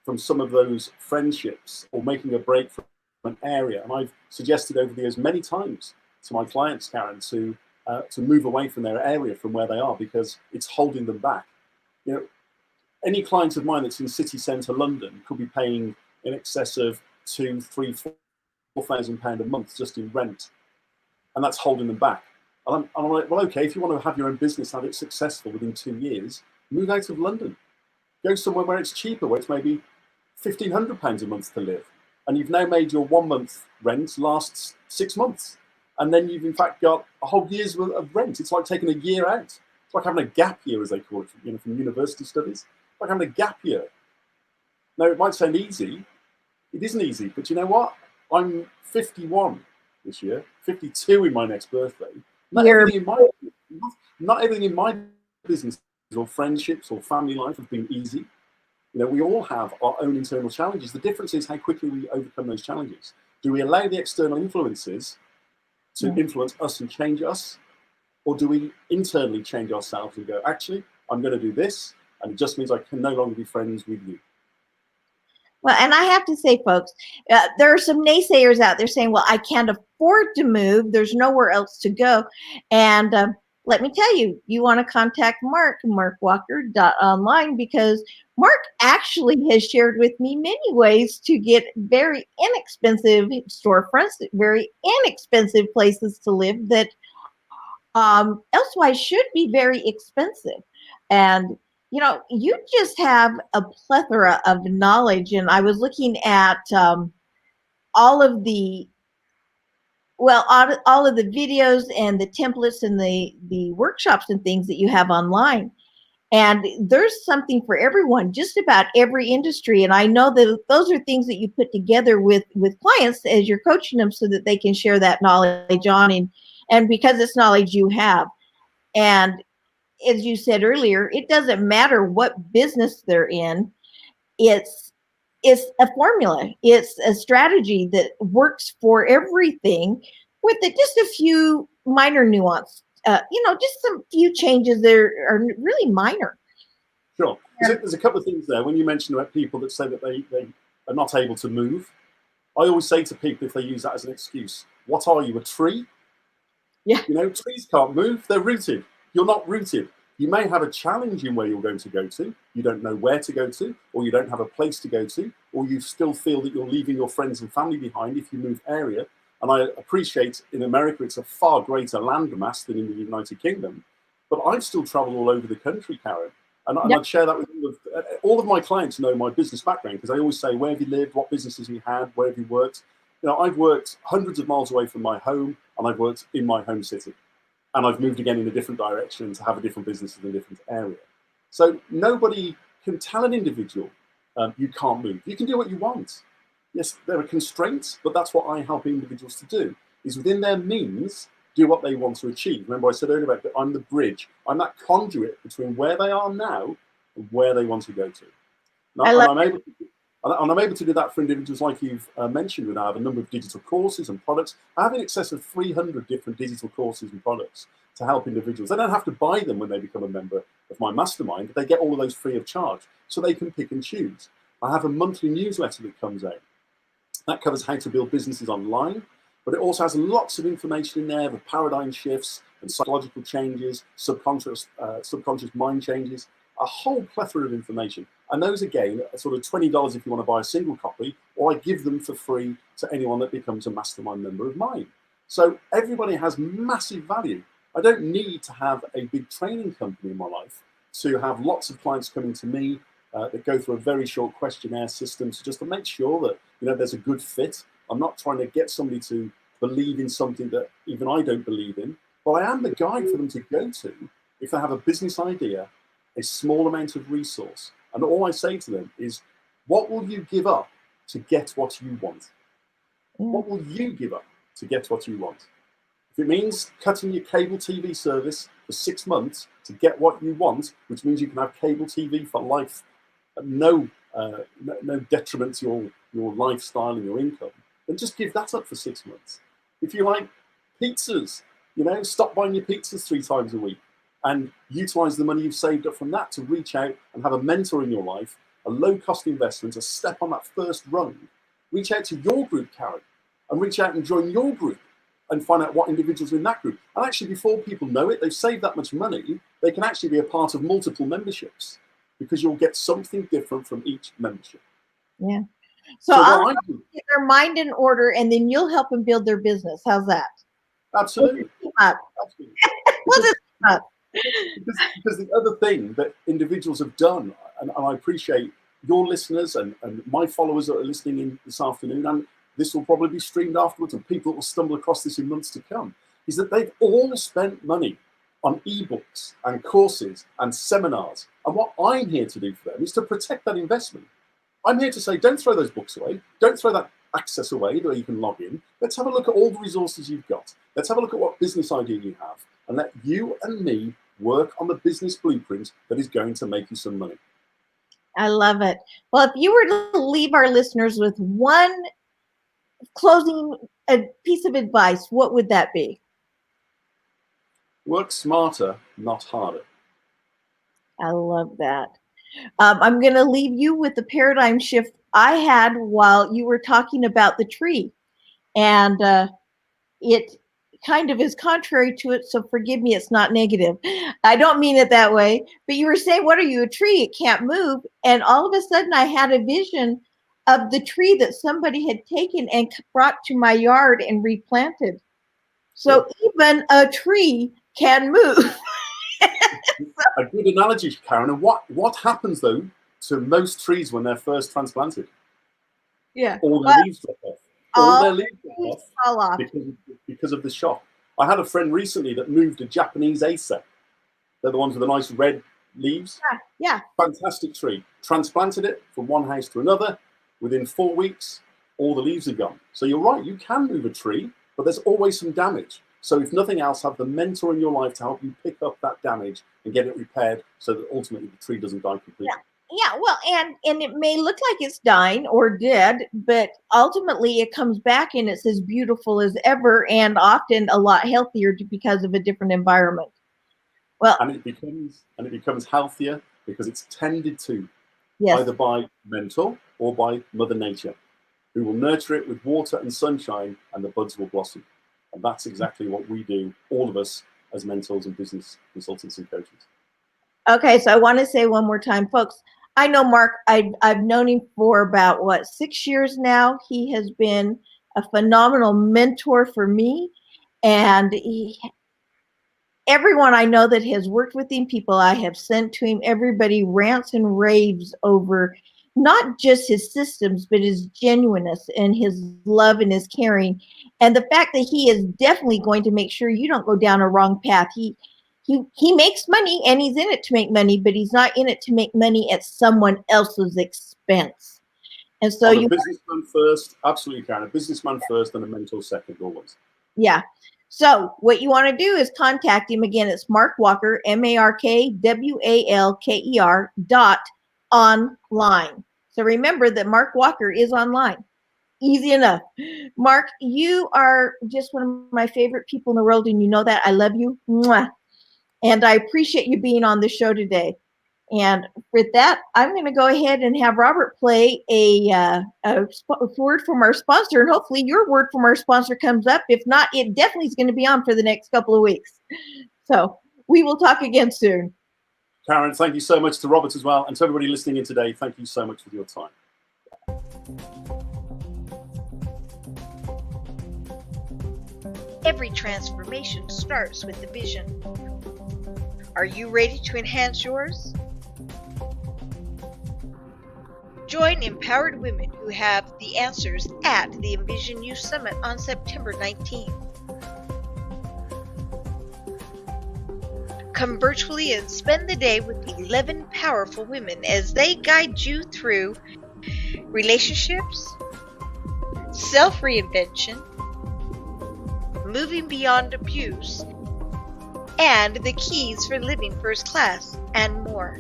from some of those friendships, or making a break from an area. And I've suggested over the years many times to my clients, Karen, to move away from their area, from where they are, because it's holding them back. You know, any client of mine that's in city centre London could be paying in excess of £2,000, £3,000, £4,000 a month just in rent, and that's holding them back. And I'm like, well, okay, if you want to have your own business, have it successful within 2 years, move out of London. Go somewhere where it's cheaper, where it's maybe £1,500 a month to live. And you've now made your 1 month rent last 6 months. And then you've in fact got a whole year's worth of rent. It's like taking a year out. It's like having a gap year, as they call it, you know, from university studies. It's like having a gap year. Now, it might sound easy. It isn't easy, but you know what? I'm 51 this year, 52 in my next birthday. Not everything in my business or friendships or family life has been easy. You know, we all have our own internal challenges. The difference is how quickly we overcome those challenges. Do we allow the external influences to influence us and change us? Or do we internally change ourselves and go, actually, I'm going to do this, and it just means I can no longer be friends with you? Well, and I have to say, folks, there are some naysayers out there saying, well, I can't afford to move. There's nowhere else to go. And let me tell you, you want to contact Mark, markwalker.online, because Mark actually has shared with me many ways to get very inexpensive storefronts, very inexpensive places to live that elsewise should be very expensive. And you know, you just have a plethora of knowledge. And I was looking at all of the videos and the templates and the workshops and things that you have online. And there's something for everyone, just about every industry. And I know that those are things that you put together with clients as you're coaching them, so that they can share that knowledge on, and because it's knowledge you have. And as you said earlier, it doesn't matter what business they're in. It's a formula. It's a strategy that works for everything, with just a few minor nuance. Just some few changes that are really minor. Sure. There's a couple of things there. When you mentioned about people that say that they are not able to move, I always say to people, if they use that as an excuse, what are you, a tree? Yeah. You know, trees can't move. They're rooted. You're not rooted. You may have a challenge in where you're going to go to. You don't know where to go to, or you don't have a place to go to, or you still feel that you're leaving your friends and family behind if you move area. And I appreciate in America, it's a far greater landmass than in the United Kingdom. But I've still traveled all over the country, Karen. And I'd share that with all of my clients know my business background, because I always say, where have you lived? What businesses have you had? Where have you worked? You know, I've worked hundreds of miles away from my home, and I've worked in my home city. And I've moved again in a different direction to have a different business in a different area. So nobody can tell an individual, you can't move. You can do what you want. Yes, there are constraints, but that's what I help individuals to do, is within their means, do what they want to achieve. Remember I said earlier about that I'm the bridge. I'm that conduit between where they are now and where they want to go to. I'm able to do that for individuals like you've mentioned. I have a number of digital courses and products. I have in excess of 300 different digital courses and products to help individuals. They don't have to buy them when they become a member of my mastermind, but they get all of those free of charge, so they can pick and choose. I have a monthly newsletter that comes out. That covers how to build businesses online, but it also has lots of information in there of paradigm shifts and psychological changes, subconscious mind changes, a whole plethora of information. And those, again, are sort of $20 if you want to buy a single copy, or I give them for free to anyone that becomes a mastermind member of mine. So everybody has massive value. I don't need to have a big training company in my life to have lots of clients coming to me that go through a very short questionnaire system, so just to make sure that, you know, there's a good fit. I'm not trying to get somebody to believe in something that even I don't believe in, but I am the guide for them to go to if they have a business idea, a small amount of resource. And all I say to them is, what will you give up to get what you want? What will you give up to get what you want? If it means cutting your cable TV service for 6 months to get what you want, which means you can have cable TV for life, no detriment to your lifestyle and your income, then just give that up for 6 months. If you like pizzas, you know, stop buying your pizzas 3 times a week and utilize the money you've saved up from that to reach out and have a mentor in your life, a low-cost investment, a step on that first rung. Reach out to your group, Karen, and reach out and join your group and find out what individuals are in that group. And actually, before people know it, they've saved that much money, they can actually be a part of multiple memberships, because you'll get something different from each membership. Yeah. So I'll help get their mind in order, and then you'll help them build their business. How's that? Absolutely. Absolutely. Because the other thing that individuals have done, and I appreciate your listeners and my followers that are listening in this afternoon, and this will probably be streamed afterwards, and people that will stumble across this in months to come, is that they've all spent money on ebooks and courses and seminars. And what I'm here to do for them is to protect that investment. I'm here to say, don't throw those books away. Don't throw that access away where you can log in. Let's have a look at all the resources you've got. Let's have a look at what business idea you have, and let you and me work on the business blueprint that is going to make you some money. I love it. Well, if you were to leave our listeners with one closing piece of advice, what would that be? Work smarter, not harder. I love that. I'm going to leave you with the paradigm shift I had while you were talking about the tree. And it kind of is contrary to it, so forgive me, it's not negative. I don't mean it that way. But you were saying, what are you, a tree? It can't move. And all of a sudden I had a vision of the tree that somebody had taken and brought to my yard and replanted. So even a tree can move. A good analogy, Karen. And what happens though to most trees when they're first transplanted? Yeah. All their leaves drop off. All their leaves drop off because of the shock. I had a friend recently that moved a Japanese Acer. They're the ones with the nice red leaves. Yeah. Fantastic tree. Transplanted it from one house to another. Within 4 weeks, all the leaves are gone. So you're right, you can move a tree, but there's always some damage. So if nothing else, have the mentor in your life to help you pick up that damage and get it repaired so that ultimately the tree doesn't die completely. Yeah, well, and it may look like it's dying or dead, but ultimately it comes back and it's as beautiful as ever, and often a lot healthier because of a different environment. Well, and it becomes healthier because it's tended to Yes. either by mentor or by Mother Nature, who will nurture it with water and sunshine, and the buds will blossom. And that's exactly what we do, all of us, as mentors and business consultants and coaches. Okay, so I want to say one more time, folks. I know Mark. I've known him for about 6 years now. He has been a phenomenal mentor for me, and everyone I know that has worked with him, people I have sent to him, everybody rants and raves over not just his systems, but his genuineness and his love and his caring, and the fact that he is definitely going to make sure you don't go down a wrong path. He makes money, and he's in it to make money, but he's not in it to make money at someone else's expense. And so a businessman first, absolutely, Karen. A businessman first and a mentor second, always. Yeah. So what you want to do is contact him. Again, it's Mark Walker, MarkWalker.online. So remember that Mark Walker is online. Easy enough. Mark, you are just one of my favorite people in the world, and you know that. I love you. Mwah. And I appreciate you being on the show today. And with that, I'm going to go ahead and have Robert play a word from our sponsor, and hopefully your word from our sponsor comes up. If not, it definitely is going to be on for the next couple of weeks. So we will talk again soon. Karen, thank you so much, to Robert as well, and to everybody listening in today. Thank you so much for your time. Every transformation starts with the vision. Are you ready to enhance yours? Join empowered women who have the answers at the Envision You Summit on September 19th. Come virtually and spend the day with 11 powerful women as they guide you through relationships, self-reinvention, moving beyond abuse, and the keys for living first class, and more.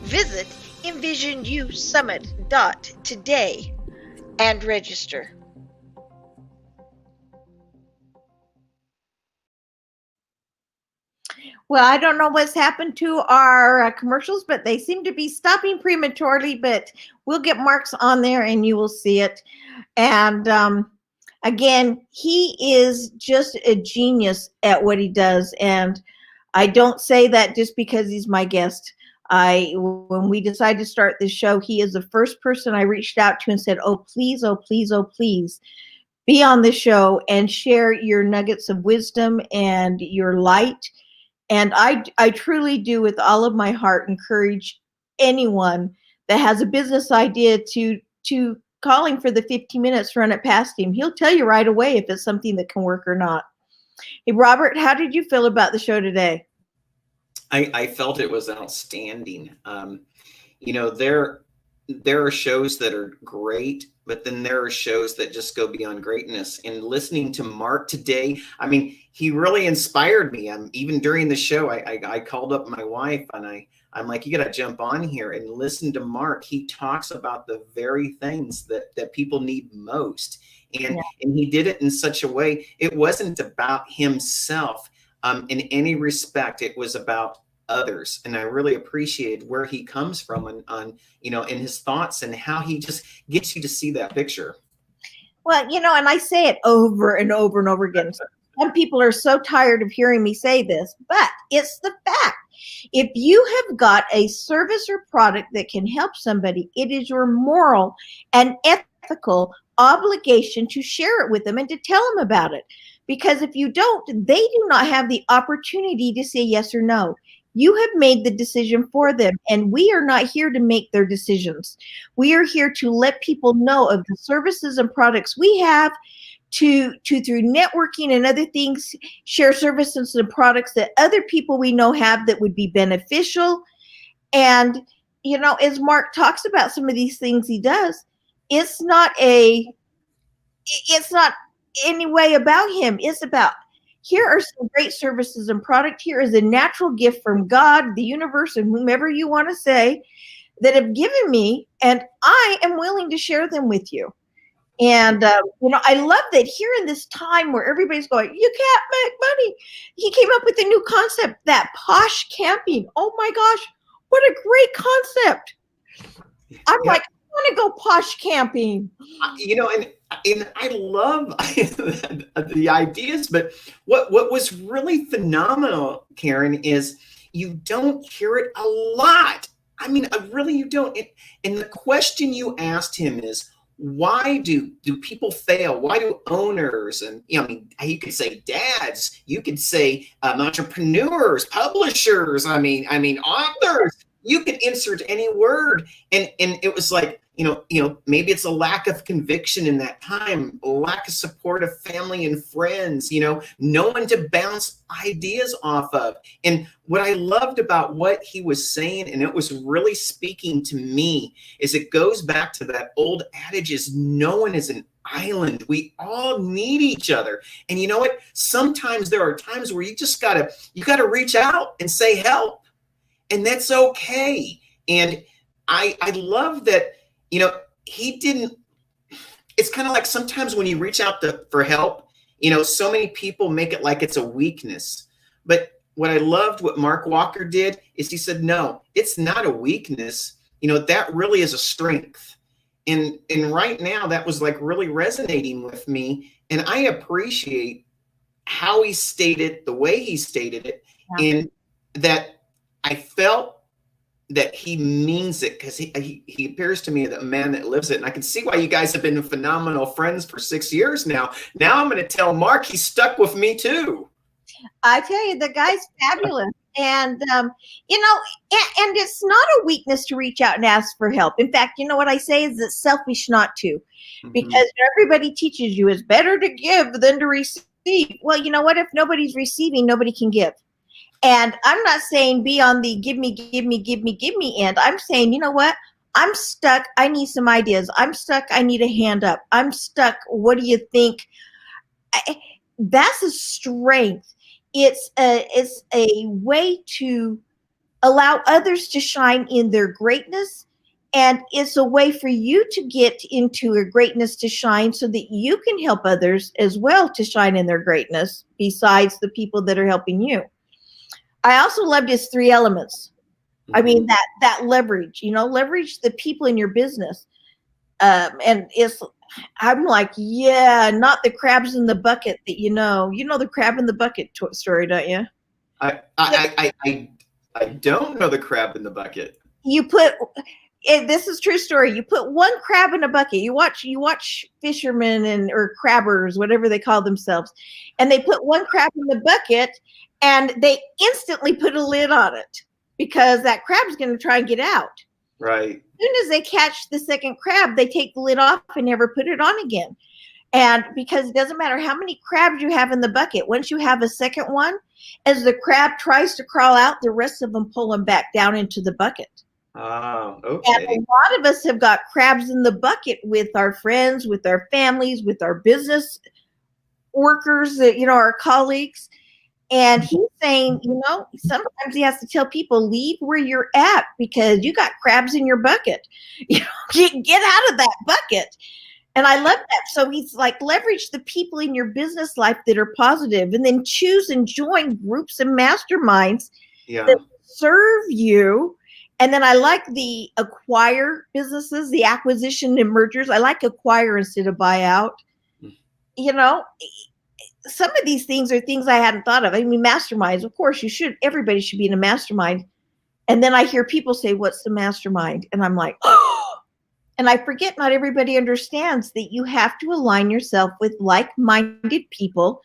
Visit envisionusummit.today and register. Well, I don't know what's happened to our commercials, but they seem to be stopping prematurely, but we'll get Mark's on there and you will see it. And again, he is just a genius at what he does. And I don't say that just because he's my guest. When we decided to start this show, he is the first person I reached out to and said, oh, please, oh, please, oh, please be on the show and share your nuggets of wisdom and your light. And I truly do, with all of my heart, encourage anyone that has a business idea to call him for the 15 minutes, run it past him. He'll tell you right away if it's something that can work or not. Hey, Robert, how did you feel about the show today? I felt it was outstanding. You know, there are shows that are great, but then there are shows that just go beyond greatness. And listening to Mark today, I mean, he really inspired me. Even during the show, I called up my wife and I'm like, you got to jump on here and listen to Mark. He talks about the very things that people need most. And he did it in such a way, it wasn't about himself in any respect. It was about others. And I really appreciated where he comes from on you know, in his thoughts and how he just gets you to see that picture. Well, you know, and I say it over and over and over again. Some people are so tired of hearing me say this, but it's the fact. If you have got a service or product that can help somebody, it is your moral and ethical obligation to share it with them and to tell them about it. Because if you don't, they do not have the opportunity to say yes or no. You have made the decision for them, and we are not here to make their decisions. We are here to let people know of the services and products we have, to through networking and other things, share services and products that other people we know have that would be beneficial. And, you know, as Mark talks about some of these things he does, it's not any way about him. It's about, here are some great services and product. Here is a natural gift from God, the universe, and whomever you want to say, that have given me, and I am willing to share them with you. And, I love that here in this time where everybody's going, you can't make money. He came up with a new concept, that posh camping. Oh my gosh, what a great concept. I'm like, I want to go posh camping. And I love the ideas, but what was really phenomenal, Karen, is you don't hear it a lot. I mean, really, you don't. And the question you asked him is, why do people fail? Why do owners, and you could say dads, you could say entrepreneurs, publishers, I mean authors, you could insert any word, and it was like, maybe it's a lack of conviction in that time, a lack of support of family and friends, no one to bounce ideas off of. And what I loved about what he was saying, and it was really speaking to me, is it goes back to that old adage, is no one is an island. We all need each other. And you know what? Sometimes there are times where you just gotta reach out and say help, and that's okay. And I love that. He didn't, it's kind of like sometimes when you reach out for help, so many people make it like it's a weakness. But what I loved what Mark Walker did is he said, no, it's not a weakness. That really is a strength. And right now that was like really resonating with me. And I appreciate how he stated, the way he stated it, and that I felt that he means it, because he appears to me a man that lives it. And I can see why you guys have been phenomenal friends for 6 years now. Now I'm going to tell Mark he's stuck with me too. I tell you, the guy's fabulous. And, and it's not a weakness to reach out and ask for help. In fact, what I say is it's selfish not to, because everybody teaches you it's better to give than to receive. Well, you know what? If nobody's receiving, nobody can give. And I'm not saying be on the give me end. I'm saying, you know what? I'm stuck. I need some ideas. I'm stuck. I need a hand up. I'm stuck. What do you think? That's a strength. It's a way to allow others to shine in their greatness. And it's a way for you to get into a greatness to shine so that you can help others as well to shine in their greatness besides the people that are helping you. I also loved his 3 elements. I mean, that leverage, leverage the people in your business. And I'm like, yeah, not the crabs in the bucket that the crab in the bucket story, don't you? I don't know the crab in the bucket. This is true story. You put one crab in a bucket. You watch fishermen or crabbers, whatever they call themselves, and they put one crab in the bucket, and they instantly put a lid on it because that crab is going to try and get out. Right. As soon as they catch the second crab, they take the lid off and never put it on again. And because it doesn't matter how many crabs you have in the bucket, once you have a second one, as the crab tries to crawl out, the rest of them pull them back down into the bucket. Oh, okay. And a lot of us have got crabs in the bucket with our friends, with our families, with our business workers, our colleagues. And he's saying, sometimes he has to tell people, leave where you're at because you got crabs in your bucket. Get out of that bucket. And I love that. So he's like, leverage the people in your business life that are positive, and then choose and join groups and masterminds that serve you. And then I like the acquire businesses, the acquisition and mergers. I like acquire instead of buy out. Some of these things are things I hadn't thought of. I mean, masterminds, of course, everybody should be in a mastermind. And then I hear people say, what's the mastermind? And I'm like, oh, and I forget not everybody understands that you have to align yourself with like-minded people,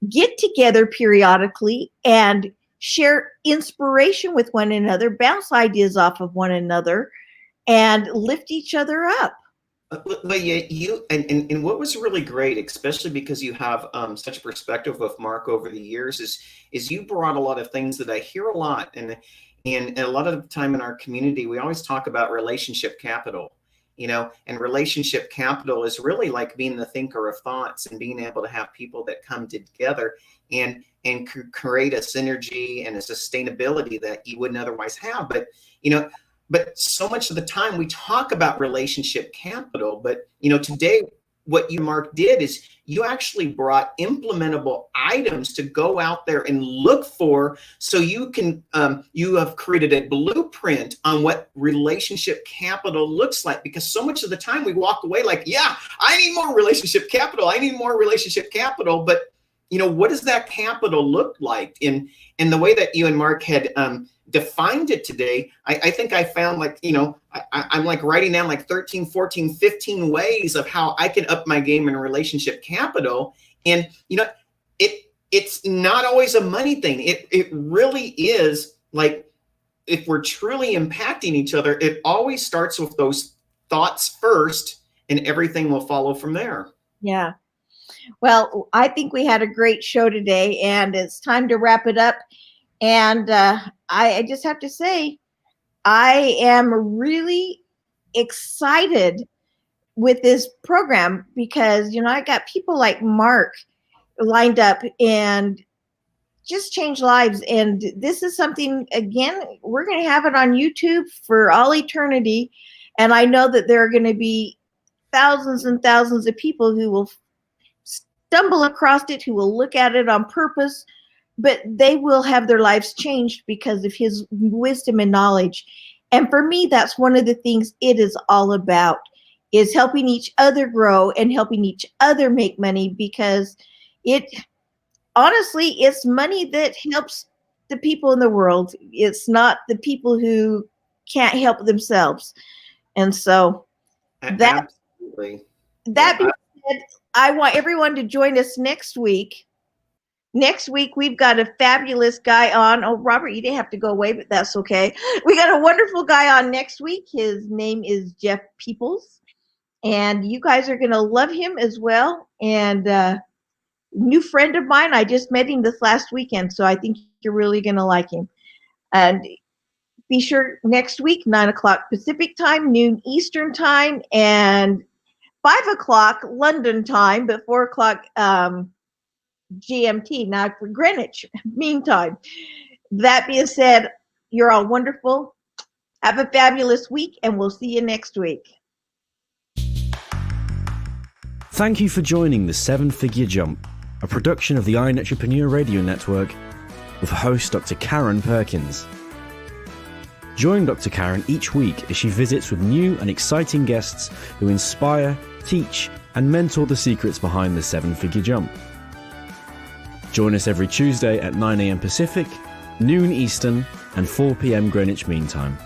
get together periodically and share inspiration with one another, bounce ideas off of one another, and lift each other up. But yeah, and what was really great, especially because you have such perspective with Mark over the years, is you brought a lot of things that I hear a lot, and a lot of the time in our community, we always talk about relationship capital, and relationship capital is really like being the thinker of thoughts and being able to have people that come together and create a synergy and a sustainability that you wouldn't otherwise have. But so much of the time we talk about relationship capital, but today what you, Mark, did is you actually brought implementable items to go out there and look for, so you can you have created a blueprint on what relationship capital looks like. Because so much of the time we walk away like, yeah, I need more relationship capital, I need more relationship capital, but what does that capital look like? In the way that you and Mark had defined it today, I think I found, like, I'm like writing down like 13, 14, 15 ways of how I can up my game in relationship capital. And, it's not always a money thing. It really is, like, if we're truly impacting each other, it always starts with those thoughts first, and everything will follow from there. Yeah. Well, I think we had a great show today, and it's time to wrap it up. And I just have to say, I am really excited with this program because, I got people like Mark lined up and just change lives. And this is something, again, we're going to have it on YouTube for all eternity. And I know that there are going to be thousands and thousands of people who will stumble across it, who will look at it on purpose, but they will have their lives changed because of his wisdom and knowledge. And for me, that's one of the things it is all about, is helping each other grow and helping each other make money, because honestly, it's money that helps the people in the world. It's not the people who can't help themselves. And so Absolutely. That being said, I want everyone to join us next week. Next week, we've got a fabulous guy on. Oh, Robert, you didn't have to go away, but that's okay. We got a wonderful guy on next week. His name is Jeff Peoples, and you guys are going to love him as well. And new friend of mine, I just met him this last weekend, so I think you're really going to like him. And be sure next week, 9 o'clock Pacific time, noon Eastern time, and 5 o'clock London time, but 4 o'clock GMT, now for Greenwich meantime. That being said, you're all wonderful. Have a fabulous week, and we'll see you next week. Thank you for joining the 7-Figure Jump, a production of the Entrepreneur Radio Network with host Dr. Karen Perkins. Join Dr. Karen each week as she visits with new and exciting guests who inspire, teach, and mentor the secrets behind the 7-Figure Jump. Join us every Tuesday at 9 a.m. Pacific, noon Eastern, and 4 p.m. Greenwich Mean Time.